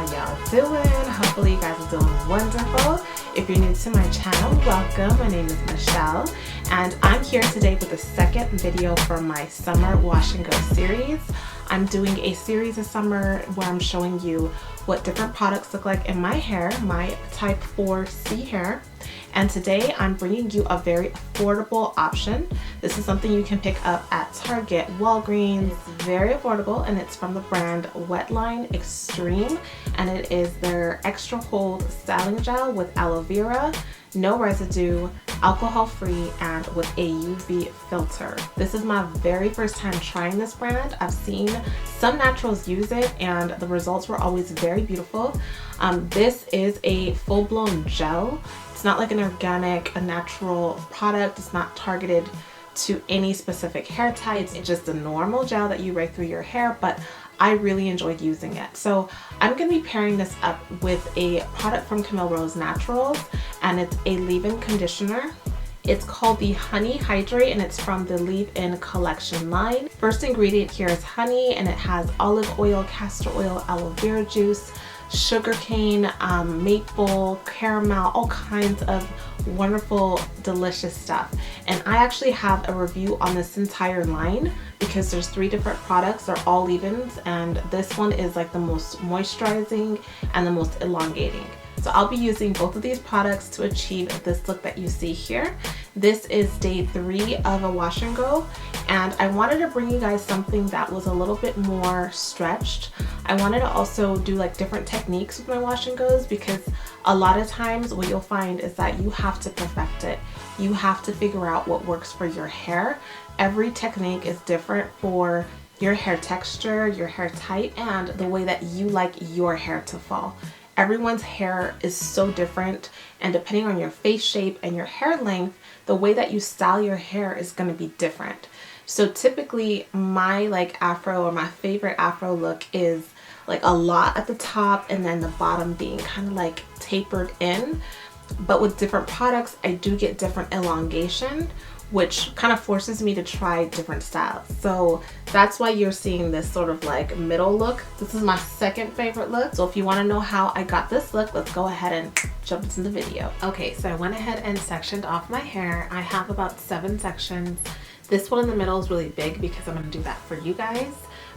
how y'all doing? Hopefully you guys are doing wonderful. If you're new to my channel, welcome. My name is Michelle and I'm here today with the second video for my summer wash and go series. I'm doing a series of summer where I'm showing you what different products look like in my hair, my type 4C hair. And today I'm bringing you a very affordable option. This is something you can pick up at Target, Walgreens. It's very affordable and it's from the brand Wetline Xtreme, and it is their extra hold styling gel with aloe vera, no residue, alcohol free, and with a UV filter. This is my very first time trying this brand. I've seen some naturals use it and the results were always very beautiful. This is a full-blown gel. It's not like an organic, a natural product. It's not targeted to any specific hair type. It's just a normal gel that you rake through your hair, but I really enjoyed using it. So I'm going to be pairing this up with a product from Obia Naturals, and it's a leave-in conditioner. It's called the Honey Hydrate and it's from the Leave-In Collection line. First ingredient here is honey, and it has olive oil, castor oil, aloe vera juice, sugarcane, maple, caramel, all kinds of wonderful, delicious stuff. And I actually have a review on this entire line because there's 3 different products. They're all leave-ins, and this one is like the most moisturizing and the most elongating. So I'll be using both of these products to achieve this look that you see here. This is day 3 of a wash and go, and I wanted to bring you guys something that was a little bit more stretched. I wanted to also do like different techniques with my wash and goes, because a lot of times what you'll find is that you have to perfect it. You have to figure out what works for your hair. Every technique is different for your hair texture, your hair type, and the way that you like your hair to fall. Everyone's hair is so different, and depending on your face shape and your hair length, the way that you style your hair is going to be different. So typically my afro, or my favorite afro look, is like a lot at the top and then the bottom being kind of like tapered in. But with different products I do get different elongation, which kind of forces me to try different styles. So that's why you're seeing this sort of like middle look. This is my second favorite look. So if you want to know how I got this look, let's go ahead and jump into the video. Okay, so I went ahead and sectioned off my hair. I have about 7 sections. This one in the middle is really big because I'm going to do that for you guys.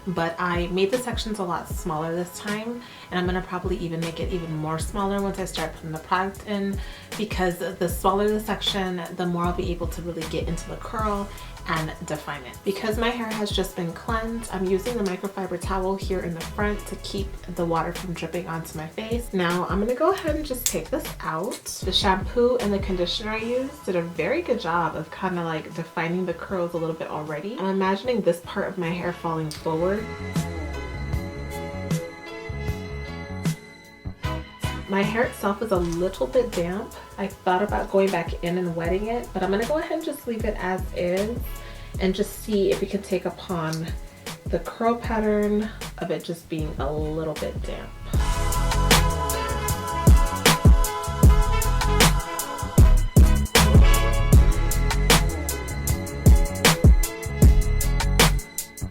But I made the sections a lot smaller this time, and I'm going to probably even make it even more smaller once I start putting the product in, because the smaller the section, the more I'll be able to really get into the curl and define it. Because my hair has just been cleansed, I'm using the microfiber towel here in the front to keep the water from dripping onto my face. Now I'm going to go ahead and just take this out. The shampoo and the conditioner I used did a very good job of kind of like defining the curls a little bit already. I'm imagining this part of my hair falling forward. My hair itself is a little bit damp. I thought about going back in and wetting it, but I'm going to go ahead and just leave it as is and just see if we can take upon the curl pattern of it just being a little bit damp.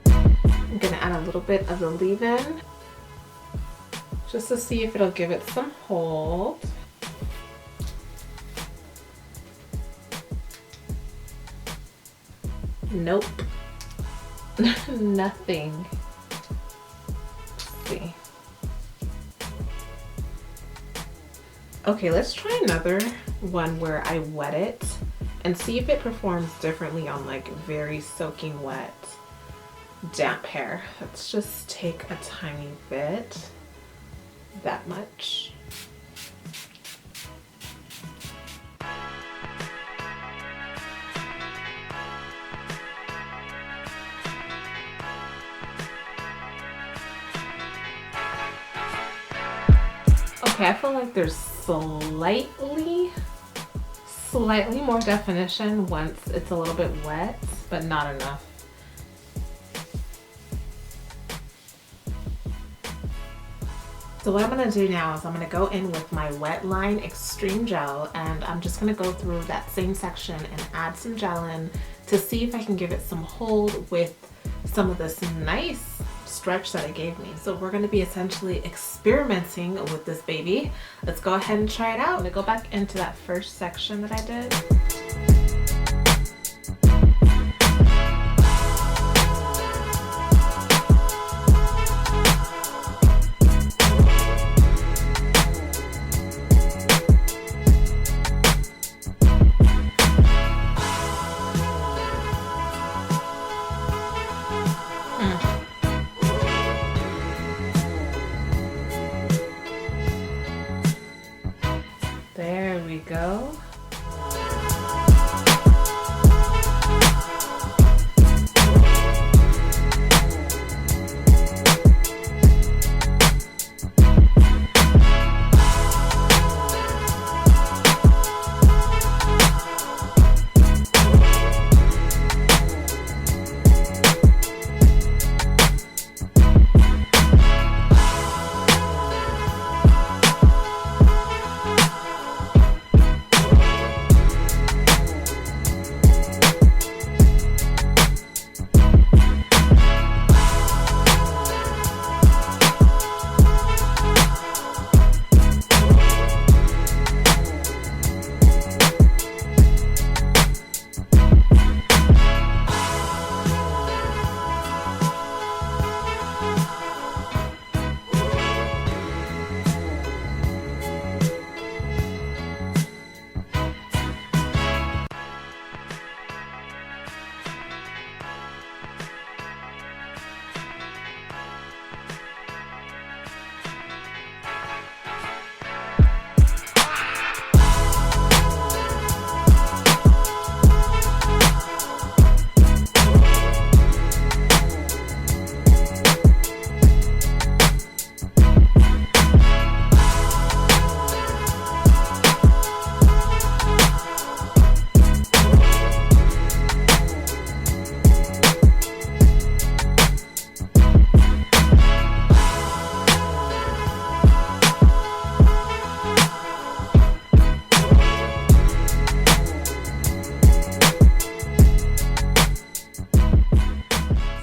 I'm going to add a little bit of the leave-in just to see if it'll give it some hold. Nope. Nothing. Let's see. Okay, let's try another one where I wet it and see if it performs differently on like very soaking wet, damp hair. Let's just take a tiny bit. That much. Okay, I feel like there's slightly more definition once it's a little bit wet, but not enough. So what I'm going to do now is I'm going to go in with my Wetline Xtreme gel, and I'm just going to go through that same section and add some gel in to see if I can give it some hold with some of this nice stretch that it gave me. So we're going to be essentially experimenting with this baby. Let's go ahead and try it out. I'm going to go back into that first section that I did. There we go.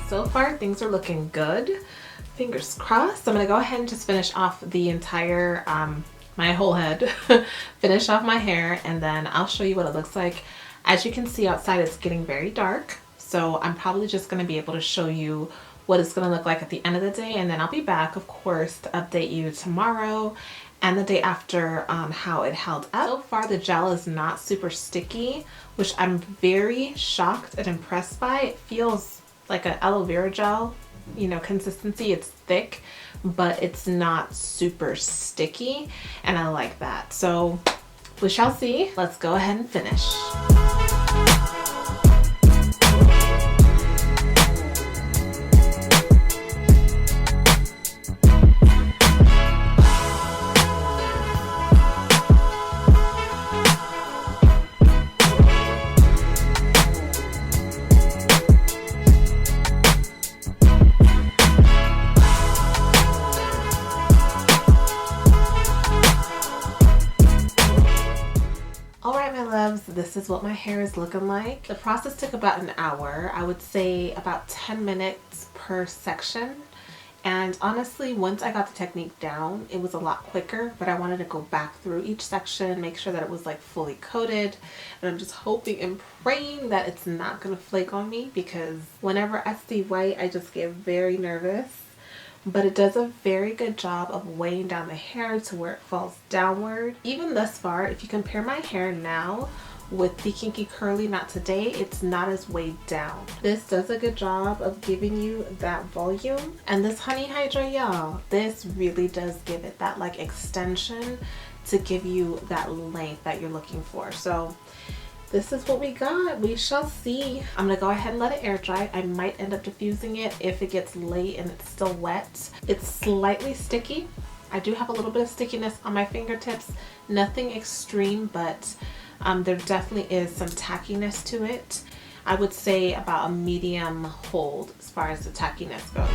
So far things are looking good. Fingers crossed. I'm gonna go ahead and just finish off the entire my whole head. Finish off my hair, and then I'll show you what it looks like. As you can see outside, it's getting very dark, so I'm probably just gonna be able to show you what it's gonna look like at the end of the day, and then I'll be back, of course, to update you tomorrow and the day after on how it held up. So far the gel is not super sticky, which I'm very shocked and impressed by. It feels like an aloe vera gel, you know, consistency. It's thick, but it's not super sticky, and I like that. So we shall see. Let's go ahead and finish. This is what my hair is looking like. The process took about an hour. I would say about 10 minutes per section. And honestly, once I got the technique down, it was a lot quicker, but I wanted to go back through each section, make sure that it was like fully coated. And I'm just hoping and praying that it's not gonna flake on me, because whenever I see white, I just get very nervous. But it does a very good job of weighing down the hair to where it falls downward. Even thus far, if you compare my hair now with the Kinky Curly Knot today, it's not as weighed down. This does a good job of giving you that volume. And this Honey Hydra, y'all, this really does give it that like extension to give you that length that you're looking for. So this is what we got. We shall see. I'm gonna go ahead and let it air dry. I might end up diffusing it if it gets late and it's still wet. It's slightly sticky. I do have a little bit of stickiness on my fingertips. Nothing extreme, but there definitely is some tackiness to it. I would say about a medium hold as far as the tackiness goes.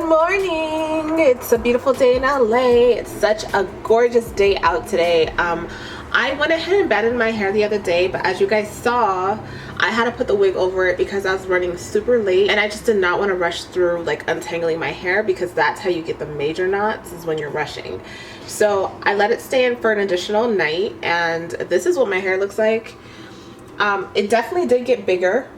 morning. It's a beautiful day in LA. It's such a gorgeous day out today. I went ahead and batted my hair the other day, but as you guys saw, I had to put the wig over it because I was running super late and I just did not want to rush through like untangling my hair, because that's how you get the major knots, is when you're rushing. So I let it stay in for an additional night, and this is what my hair looks like. It definitely did get bigger.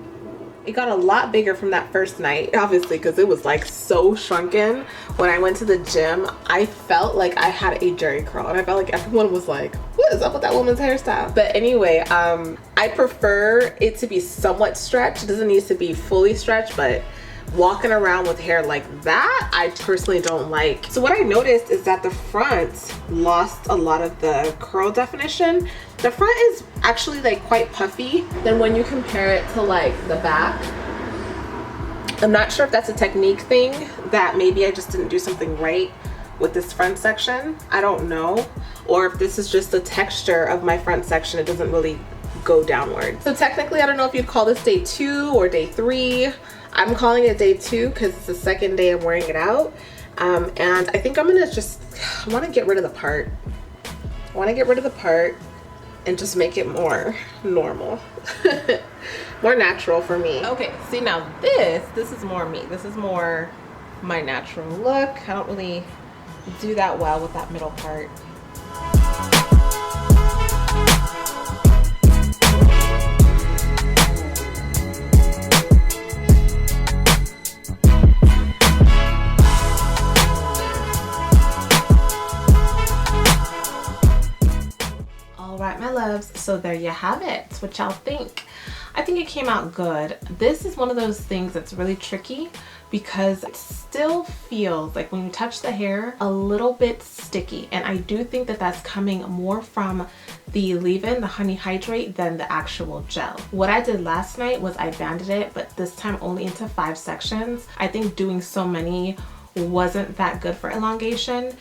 It got a lot bigger from that first night, obviously, because it was like so shrunken. When I went to the gym, I felt like I had a jerry curl, and I felt like everyone was like, what is up with that woman's hairstyle? But anyway, I prefer it to be somewhat stretched. It doesn't need to be fully stretched, but walking around with hair like that, I personally don't like. So what I noticed is that the front lost a lot of the curl definition. The front is actually like quite puffy than when you compare it to like the back. I'm not sure if that's a technique thing, that maybe I just didn't do something right with this front section. I don't know. Or if this is just the texture of my front section, it doesn't really go downward. So technically, I don't know if you'd call this day 2 or day 3. I'm calling it day 2 because it's the second day I'm wearing it out. And I think I'm gonna I wanna get rid of the part. I wanna get rid of the part and just make it more normal. More natural for me. Okay, see, now this is more me. This is more my natural look. I don't really do that well with that middle part. Alright, my loves, so there you have it. What y'all think? I think it came out good. This is one of those things that's really tricky because it still feels like when you touch the hair a little bit sticky, and I do think that that's coming more from the leave-in, the honey hydrate, than the actual gel. What I did last night was I banded it, but this time only into 5 sections. I think doing so many wasn't that good for elongation.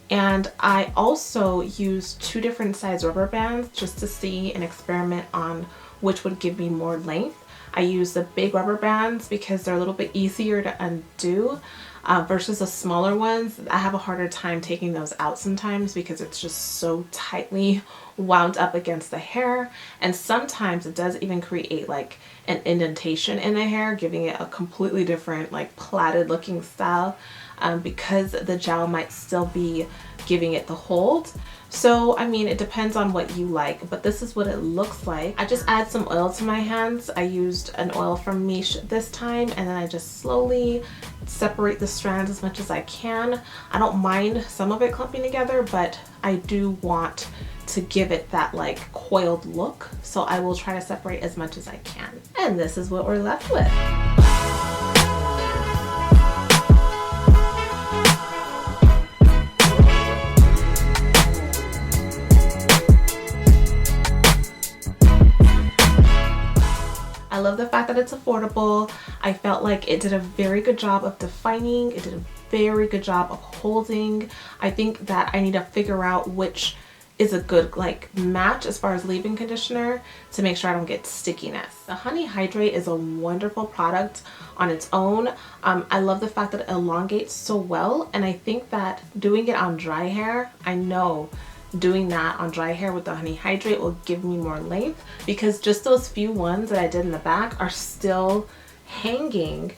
And I also used 2 different size rubber bands just to see and experiment on which would give me more length. I used the big rubber bands because they're a little bit easier to undo versus the smaller ones. I have a harder time taking those out sometimes because it's just so tightly wound up against the hair. And sometimes it does even create like an indentation in the hair, giving it a completely different like plaited looking style. Because the gel might still be giving it the hold. So I mean, it depends on what you like, but this is what it looks like. I just add some oil to my hands. I used an oil from Miche this time, and then I just slowly separate the strands as much as I can. I don't mind some of it clumping together, but I do want to give it that like coiled look, so I will try to separate as much as I can. And this is what we're left with. I love the fact that it's affordable. I felt like it did a very good job of defining. It did a very good job of holding. I think that I need to figure out which is a good like match as far as leave-in conditioner to make sure I don't get stickiness. The Honey Hydrate is a wonderful product on its own. I love the fact that it elongates so well, and I think that doing it on dry hair, I know doing that on dry hair with the Honey Hydrate will give me more length, because just those few ones that I did in the back are still hanging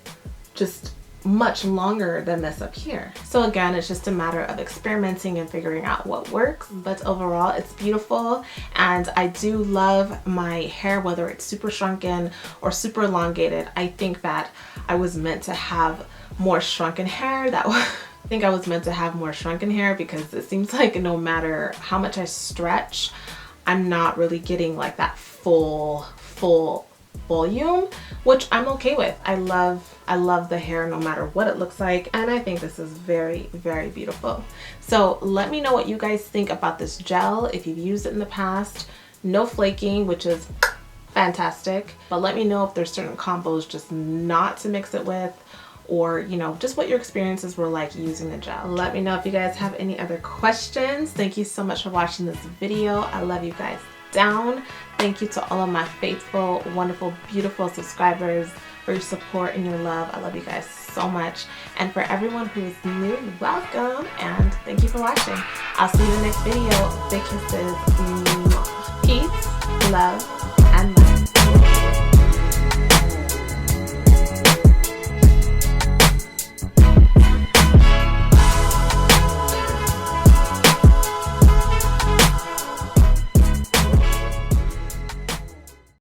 just much longer than this up here. So again, it's just a matter of experimenting and figuring out what works, but overall it's beautiful. And I do love my hair, whether it's super shrunken or super elongated. I think that I was meant to have more shrunken hair. I think I was meant to have more shrunken hair, because it seems like no matter how much I stretch, I'm not really getting like that full volume, which I'm okay with. I love the hair no matter what it looks like, and I think this is very, very beautiful. So let me know what you guys think about this gel, if you've used it in the past. No flaking, which is fantastic, but let me know if there's certain combos just not to mix it with, or you know, just what your experiences were like using the gel. Let me know if you guys have any other questions. Thank you so much for watching this video. I love you guys down. Thank you to all of my faithful, wonderful, beautiful subscribers. for your support and your love. I love you guys so much. And for everyone who is new, welcome and thank you for watching. I'll see you in the next video. Big kisses. Peace, love,